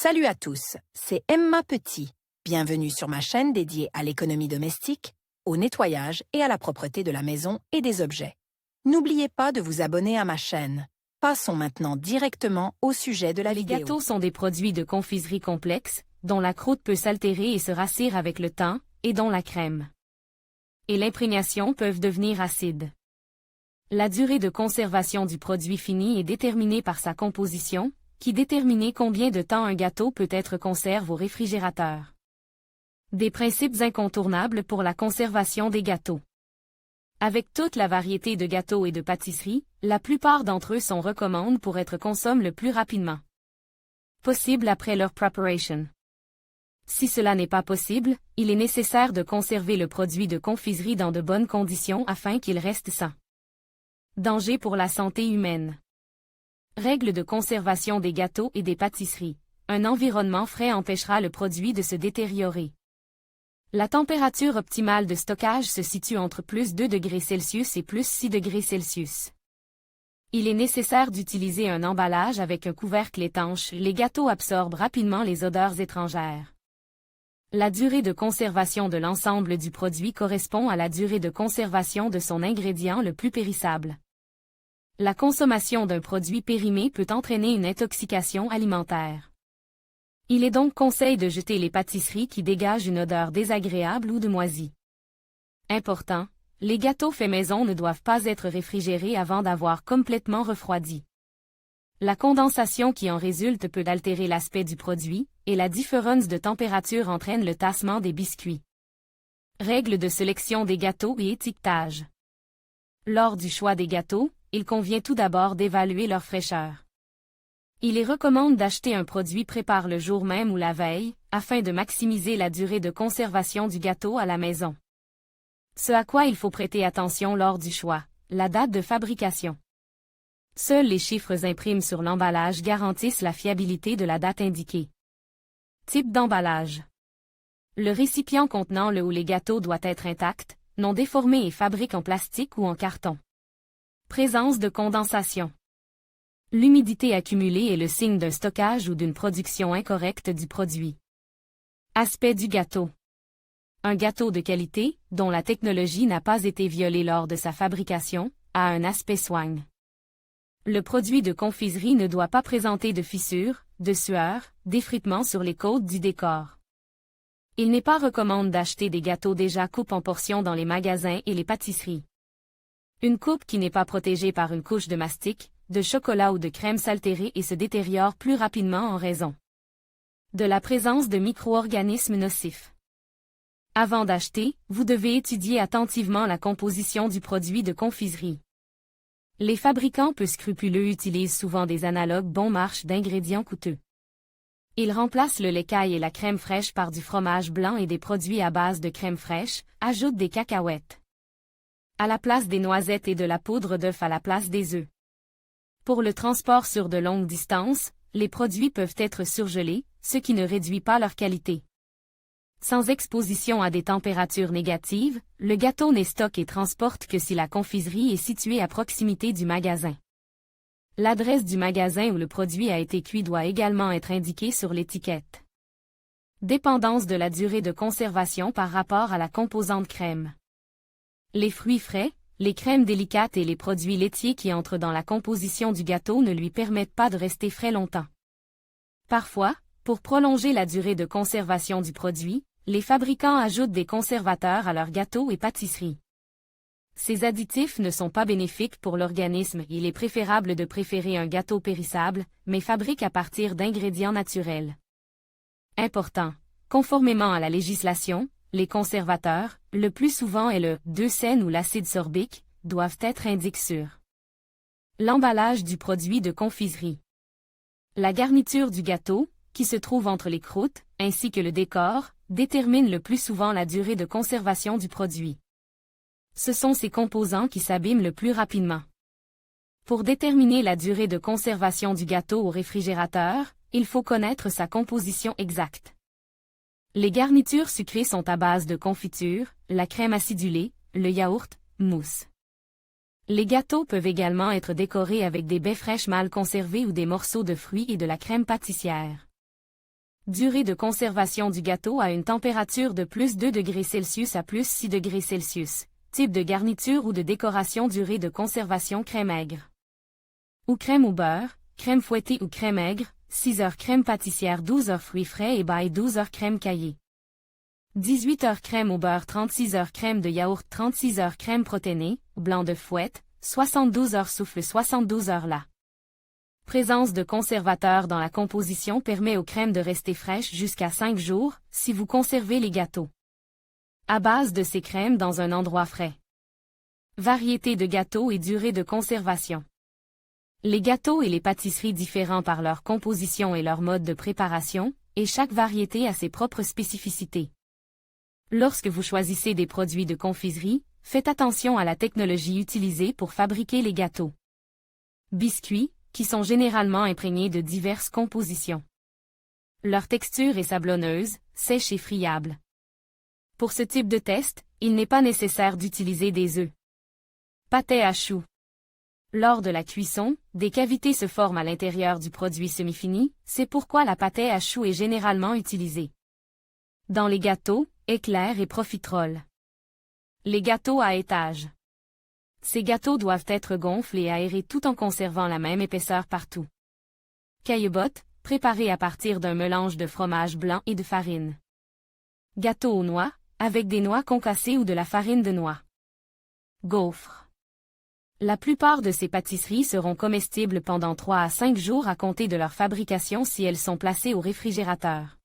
Salut à tous, c'est Emma Petit. Bienvenue sur ma chaîne dédiée à l'économie domestique, au nettoyage et à la propreté de la maison et des objets. N'oubliez pas de vous abonner à ma chaîne. Passons maintenant directement au sujet de la vidéo. Les gâteaux sont des produits de confiserie complexes, dont la croûte peut s'altérer et se rassir avec le temps, et dont la crème et l'imprégnation peuvent devenir acides. La durée de conservation du produit fini est déterminée par sa composition, qui détermine combien de temps un gâteau peut être conservé au réfrigérateur. Des principes incontournables pour la conservation des gâteaux. Avec toute la variété de gâteaux et de pâtisseries, la plupart d'entre eux sont recommandés pour être consommés le plus rapidement possible après leur preparation. Si cela n'est pas possible, il est nécessaire de conserver le produit de confiserie dans de bonnes conditions afin qu'il reste sain. Danger pour la santé humaine. Règles de conservation des gâteaux et des pâtisseries. Un environnement frais empêchera le produit de se détériorer. La température optimale de stockage se situe entre plus 2 degrés Celsius et plus 6 degrés Celsius. Il est nécessaire d'utiliser un emballage avec un couvercle étanche. Les gâteaux absorbent rapidement les odeurs étrangères. La durée de conservation de l'ensemble du produit correspond à la durée de conservation de son ingrédient le plus périssable. La consommation d'un produit périmé peut entraîner une intoxication alimentaire. Il est donc conseil de jeter les pâtisseries qui dégagent une odeur désagréable ou de moisi. Important, les gâteaux faits maison ne doivent pas être réfrigérés avant d'avoir complètement refroidi. La condensation qui en résulte peut altérer l'aspect du produit, et la différence de température entraîne le tassement des biscuits. Règles de sélection des gâteaux et étiquetage. Lors du choix des gâteaux, il convient tout d'abord d'évaluer leur fraîcheur. Il est recommandé d'acheter un produit préparé le jour même ou la veille, afin de maximiser la durée de conservation du gâteau à la maison. Ce à quoi il faut prêter attention lors du choix, la date de fabrication. Seuls les chiffres imprimés sur l'emballage garantissent la fiabilité de la date indiquée. Type d'emballage. Le récipient contenant le ou les gâteaux doit être intact, non déformé et fabriqué en plastique ou en carton. Présence de condensation. L'humidité accumulée est le signe d'un stockage ou d'une production incorrecte du produit. Aspect du gâteau. Un gâteau de qualité, dont la technologie n'a pas été violée lors de sa fabrication, a un aspect soigne. Le produit de confiserie ne doit pas présenter de fissures, de sueur, d'effritement sur les côtes du décor. Il n'est pas recommandé d'acheter des gâteaux déjà coupés en portions dans les magasins et les pâtisseries. Une coupe qui n'est pas protégée par une couche de mastic, de chocolat ou de crème s'altère et se détériore plus rapidement en raison de la présence de micro-organismes nocifs. Avant d'acheter, vous devez étudier attentivement la composition du produit de confiserie. Les fabricants peu scrupuleux utilisent souvent des analogues bon marche d'ingrédients coûteux. Ils remplacent le lait caille et la crème fraîche par du fromage blanc et des produits à base de crème fraîche, ajoutent des cacahuètes à la place des noisettes et de la poudre d'œuf à la place des œufs. Pour le transport sur de longues distances, les produits peuvent être surgelés, ce qui ne réduit pas leur qualité. Sans exposition à des températures négatives, le gâteau n'est stocké et transporte que si la confiserie est située à proximité du magasin. L'adresse du magasin où le produit a été cuit doit également être indiquée sur l'étiquette. Dépendance de la durée de conservation par rapport à la composante crème. Les fruits frais, les crèmes délicates et les produits laitiers qui entrent dans la composition du gâteau ne lui permettent pas de rester frais longtemps. Parfois, pour prolonger la durée de conservation du produit, les fabricants ajoutent des conservateurs à leurs gâteaux et pâtisseries. Ces additifs ne sont pas bénéfiques pour l'organisme. Il est préférable de préférer un gâteau périssable, mais fabriqué à partir d'ingrédients naturels. Important. Conformément à la législation, les conservateurs, le plus souvent est le 2-cène ou l'acide sorbique, doivent être indiqués sur l'emballage du produit de confiserie. La garniture du gâteau, qui se trouve entre les croûtes, ainsi que le décor, détermine le plus souvent la durée de conservation du produit. Ce sont ces composants qui s'abîment le plus rapidement. Pour déterminer la durée de conservation du gâteau au réfrigérateur, il faut connaître sa composition exacte. Les garnitures sucrées sont à base de confiture, la crème acidulée, le yaourt, mousse. Les gâteaux peuvent également être décorés avec des baies fraîches mal conservées ou des morceaux de fruits et de la crème pâtissière. Durée de conservation du gâteau à une température de plus 2 degrés Celsius à plus 6 degrés Celsius. Type de garniture ou de décoration. Durée de conservation. Crème aigre ou crème au beurre, crème fouettée ou crème aigre, 6 heures crème pâtissière, 12 heures fruits frais et bail, 12 heures crème caillée. 18 heures crème au beurre, 36 heures crème de yaourt, 36 heures crème protéinée, blanc de fouette, 72 heures souffle, 72 heures là. Présence de conservateurs dans la composition permet aux crèmes de rester fraîches jusqu'à 5 jours, si vous conservez les gâteaux à base de ces crèmes dans un endroit frais. Variété de gâteaux et durée de conservation. Les gâteaux et les pâtisseries diffèrent par leur composition et leur mode de préparation, et chaque variété a ses propres spécificités. Lorsque vous choisissez des produits de confiserie, faites attention à la technologie utilisée pour fabriquer les gâteaux. Biscuits, qui sont généralement imprégnés de diverses compositions. Leur texture est sablonneuse, sèche et friable. Pour ce type de test, il n'est pas nécessaire d'utiliser des œufs. Pâté à choux. Lors de la cuisson, des cavités se forment à l'intérieur du produit semi-fini, c'est pourquoi la pâté à choux est généralement utilisée. Dans les gâteaux, éclairs et profiteroles. Les gâteaux à étage. Ces gâteaux doivent être gonflés et aérés tout en conservant la même épaisseur partout. Caillebotte, préparé à partir d'un mélange de fromage blanc et de farine. Gâteau aux noix, avec des noix concassées ou de la farine de noix. Gaufres. La plupart de ces pâtisseries seront comestibles pendant 3 à 5 jours à compter de leur fabrication si elles sont placées au réfrigérateur.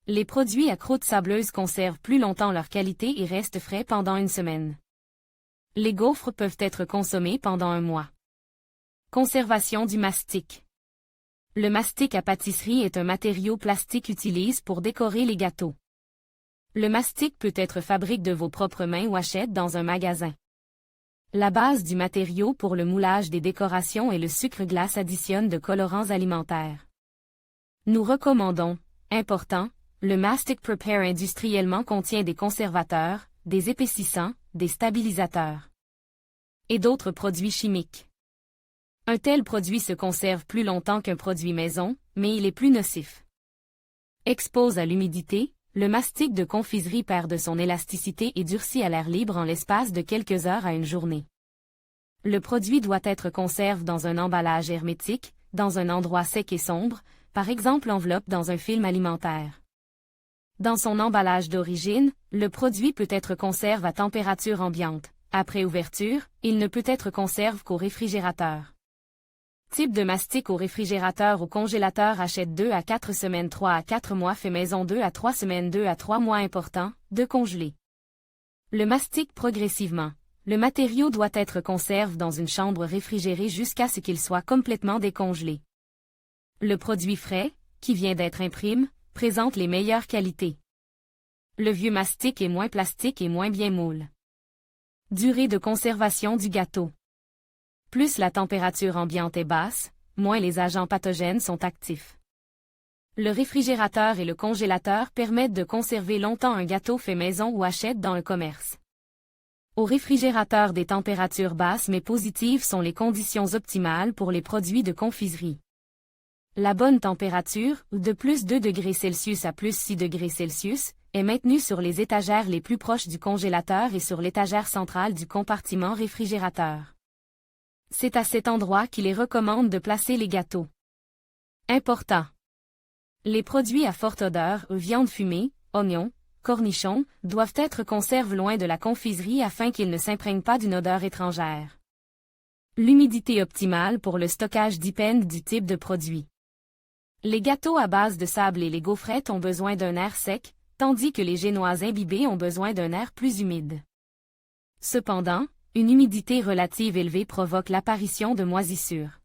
Les produits à croûte sableuse conservent plus longtemps leur qualité et restent frais pendant une semaine. Les gaufres peuvent être consommées pendant un mois. Conservation du mastic. Le mastic à pâtisserie est un matériau plastique utilisé pour décorer les gâteaux. Le mastic peut être fabriqué de vos propres mains ou achète dans un magasin. La base du matériau pour le moulage des décorations est le sucre glace additionne de colorants alimentaires. Nous recommandons, important, le mastic prepare industriellement contient des conservateurs, des épaississants, des stabilisateurs et d'autres produits chimiques. Un tel produit se conserve plus longtemps qu'un produit maison, mais il est plus nocif. Expose à l'humidité, le mastic de confiserie perd de son élasticité et durcit à l'air libre en l'espace de quelques heures à une journée. Le produit doit être conservé dans un emballage hermétique, dans un endroit sec et sombre, par exemple enveloppe dans un film alimentaire. Dans son emballage d'origine, le produit peut être conservé à température ambiante. Après ouverture, il ne peut être conservé qu'au réfrigérateur. Type de mastic au réfrigérateur ou congélateur. Achète 2 à 4 semaines, 3 à 4 mois. Fait maison 2 à 3 semaines, 2 à 3 mois. Important, de congeler. Le mastic progressivement. Le matériau doit être conservé dans une chambre réfrigérée jusqu'à ce qu'il soit complètement décongelé. Le produit frais, qui vient d'être imprimé, présente les meilleures qualités. Le vieux mastic est moins plastique et moins bien moule. Durée de conservation du gâteau. Plus la température ambiante est basse, moins les agents pathogènes sont actifs. Le réfrigérateur et le congélateur permettent de conserver longtemps un gâteau fait maison ou achète dans le commerce. Au réfrigérateur, des températures basses mais positives sont les conditions optimales pour les produits de confiserie. La bonne température, de plus 2 degrés Celsius à plus 6 degrés Celsius, est maintenue sur les étagères les plus proches du congélateur et sur l'étagère centrale du compartiment réfrigérateur. C'est à cet endroit qu'il est recommande de placer les gâteaux. Important. Les produits à forte odeur, viande fumée, oignons, cornichons, doivent être conservés loin de la confiserie afin qu'ils ne s'imprègnent pas d'une odeur étrangère. L'humidité optimale pour le stockage dépend du type de produit. Les gâteaux à base de sable et les gaufrettes ont besoin d'un air sec, tandis que les génoises imbibées ont besoin d'un air plus humide. Cependant, une humidité relative élevée provoque l'apparition de moisissures.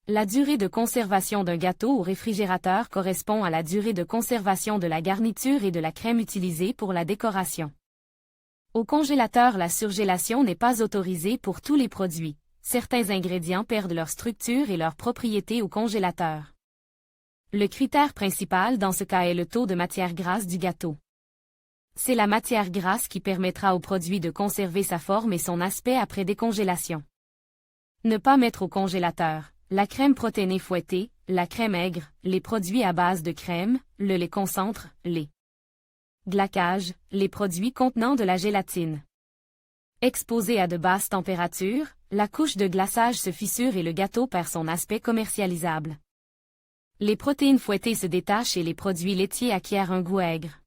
La durée de conservation d'un gâteau au réfrigérateur correspond à la durée de conservation de la garniture et de la crème utilisée pour la décoration. Au congélateur, la surgélation n'est pas autorisée pour tous les produits. Certains ingrédients perdent leur structure et leurs propriétés au congélateur. Le critère principal dans ce cas est le taux de matière grasse du gâteau. C'est la matière grasse qui permettra au produit de conserver sa forme et son aspect après décongélation. Ne pas mettre au congélateur. La crème protéinée fouettée, la crème aigre, les produits à base de crème, le lait concentre, lait. Glaçage, les produits contenant de la gélatine. Exposé à de basses températures, la couche de glaçage se fissure et le gâteau perd son aspect commercialisable. Les protéines fouettées se détachent et les produits laitiers acquièrent un goût aigre.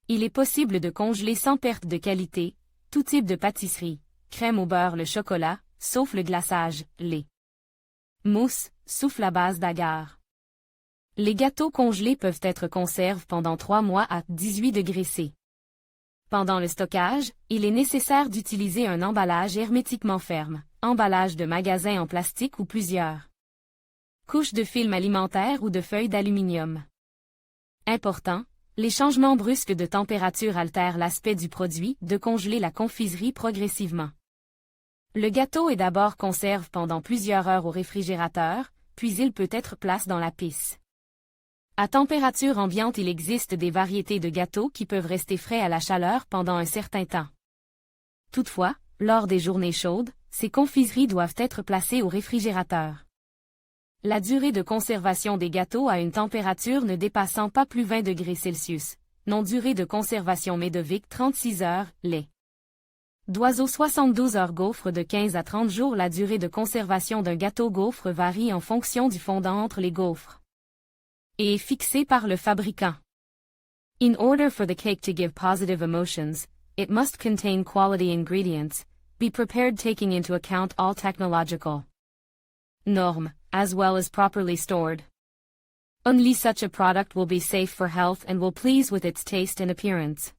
Il est possible de congeler sans perte de qualité, tout type de pâtisserie, crème au beurre, le chocolat, sauf le glaçage, lait. Mousse, souffle à base d'agar. Les gâteaux congelés peuvent être conservés pendant 3 mois à 18 degrés C. Pendant le stockage, il est nécessaire d'utiliser un emballage hermétiquement ferme, emballage de magasin en plastique ou plusieurs couches de film alimentaire ou de feuilles d'aluminium. Important, les changements brusques de température altèrent l'aspect du produit, de congeler la confiserie progressivement. Le gâteau est d'abord conservé pendant plusieurs heures au réfrigérateur, puis il peut être placé dans la pisse. À température ambiante, il existe des variétés de gâteaux qui peuvent rester frais à la chaleur pendant un certain temps. Toutefois, lors des journées chaudes, ces confiseries doivent être placées au réfrigérateur. La durée de conservation des gâteaux à une température ne dépassant pas plus 20 degrés Celsius. Non durée de conservation Medovic 36 heures, lait. D'oiseau 72 heures gaufre de 15 à 30 jours. La durée de conservation d'un gâteau gaufre varie en fonction du fondant entre les gaufres et est fixée par le fabricant. In order for the cake to give positive emotions, it must contain quality ingredients, be prepared taking into account all technological norms, as well as properly stored. Only such a product will be safe for health and will please with its taste and appearance.